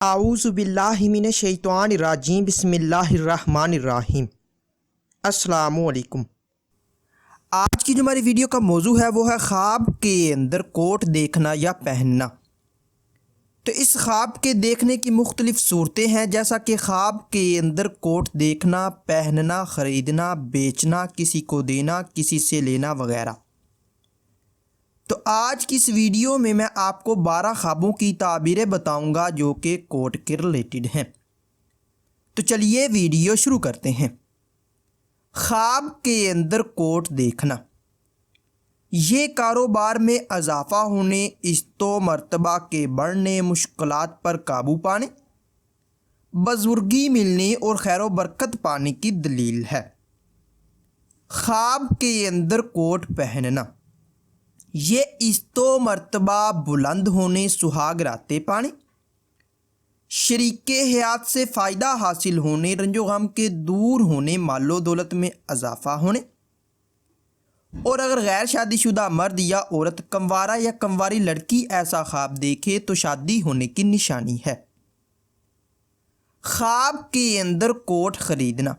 اعوذ باللہ من الشیطان الرجیم بسم اللہ الرحمن الرحیم۔ السلام علیکم۔ آج کی جو ہماری ویڈیو کا موضوع ہے وہ ہے خواب کے اندر کوٹ دیکھنا یا پہننا۔ تو اس خواب کے دیکھنے کی مختلف صورتیں ہیں، جیسا کہ خواب کے اندر کوٹ دیکھنا، پہننا، خریدنا، بیچنا، کسی کو دینا، کسی سے لینا وغیرہ۔ تو آج کی اس ویڈیو میں آپ کو 12 خوابوں کی تعبیریں بتاؤں گا جو کہ کوٹ کے ریلیٹڈ ہیں۔ تو چلیے ویڈیو شروع کرتے ہیں۔ خواب کے اندر کوٹ دیکھنا، یہ کاروبار میں اضافہ ہونے، عزت و مرتبہ کے بڑھنے، مشکلات پر قابو پانے، بزرگی ملنے اور خیر و برکت پانے کی دلیل ہے۔ خواب کے اندر کوٹ پہننا، یہ عزت و مرتبہ بلند ہونے، سہاگ راتیں پانے، شریک حیات سے فائدہ حاصل ہونے، رنج و غم کے دور ہونے، مال و دولت میں اضافہ ہونے، اور اگر غیر شادی شدہ مرد یا عورت کنوارا یا کنواری لڑکی ایسا خواب دیکھے تو شادی ہونے کی نشانی ہے۔ خواب کے اندر کوٹ خریدنا،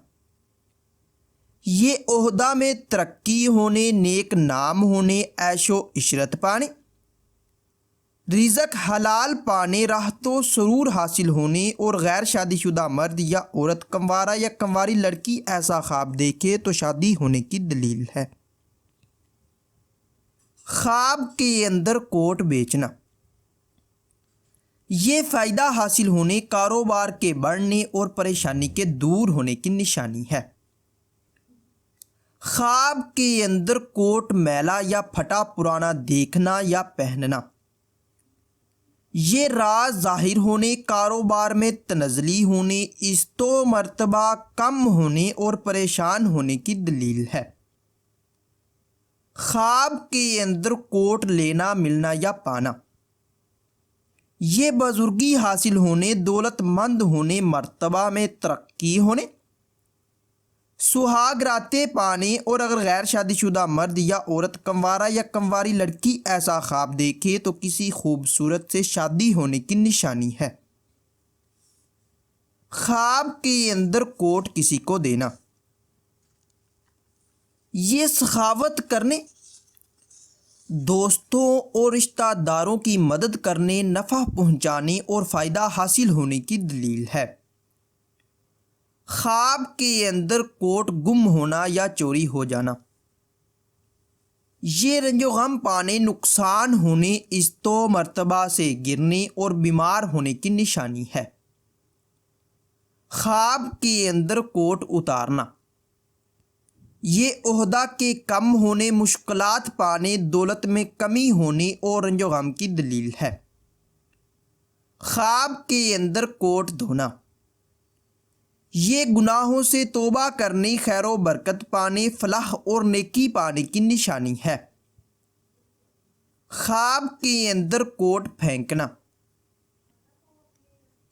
یہ عہدہ میں ترقی ہونے، نیک نام ہونے، عیش و عشرت پانے، رزق حلال پانے، راحت و سرور حاصل ہونے، اور غیر شادی شدہ مرد یا عورت کنوارا یا کنواری لڑکی ایسا خواب دیکھے تو شادی ہونے کی دلیل ہے۔ خواب کے اندر کوٹ بیچنا، یہ فائدہ حاصل ہونے، کاروبار کے بڑھنے اور پریشانی کے دور ہونے کی نشانی ہے۔ خواب کے اندر کوٹ میلا یا پھٹا پرانا دیکھنا یا پہننا، یہ راز ظاہر ہونے، کاروبار میں تنزلی ہونے، عزت و مرتبہ کم ہونے اور پریشان ہونے کی دلیل ہے۔ خواب کے اندر کوٹ لینا، ملنا یا پانا، یہ بزرگی حاصل ہونے، دولت مند ہونے، مرتبہ میں ترقی ہونے، سہاگ راتیں پانے، اور اگر غیر شادی شدہ مرد یا عورت کنوارا یا کنواری لڑکی ایسا خواب دیکھے تو کسی خوبصورت سے شادی ہونے کی نشانی ہے۔ خواب کے اندر کوٹ کسی کو دینا، یہ سخاوت کرنے، دوستوں اور رشتہ داروں کی مدد کرنے، نفع پہنچانے اور فائدہ حاصل ہونے کی دلیل ہے۔ خواب کے اندر کوٹ گم ہونا یا چوری ہو جانا، یہ رنج و غم پانے، نقصان ہونے، عزت و مرتبہ سے گرنے اور بیمار ہونے کی نشانی ہے۔ خواب کے اندر کوٹ اتارنا، یہ عہدہ کے کم ہونے، مشکلات پانے، دولت میں کمی ہونے اور رنج و غم کی دلیل ہے۔ خواب کے اندر کوٹ دھونا، یہ گناہوں سے توبہ کرنے، خیر و برکت پانے، فلاح اور نیکی پانے کی نشانی ہے۔ خواب کے اندر کوٹ پھینکنا،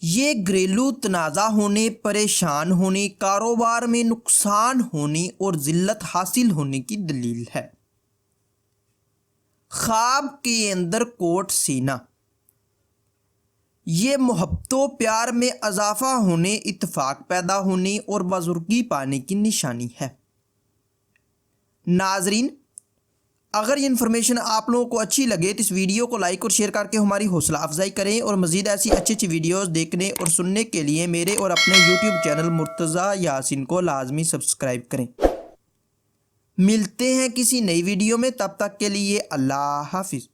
یہ گھریلو تنازع ہونے، پریشان ہونے، کاروبار میں نقصان ہونے اور ذلت حاصل ہونے کی دلیل ہے۔ خواب کے اندر کوٹ سینا، یہ محبت و پیار میں اضافہ ہونے، اتفاق پیدا ہونے اور بزرگی پانے کی نشانی ہے۔ ناظرین، اگر یہ انفارمیشن آپ لوگوں کو اچھی لگے تو اس ویڈیو کو لائک اور شیئر کر کے ہماری حوصلہ افزائی کریں، اور مزید ایسی اچھی ویڈیوز دیکھنے اور سننے کے لیے میرے اور اپنے یوٹیوب چینل مرتضیٰ یاسین کو لازمی سبسکرائب کریں۔ ملتے ہیں کسی نئی ویڈیو میں، تب تک کے لیے اللہ حافظ۔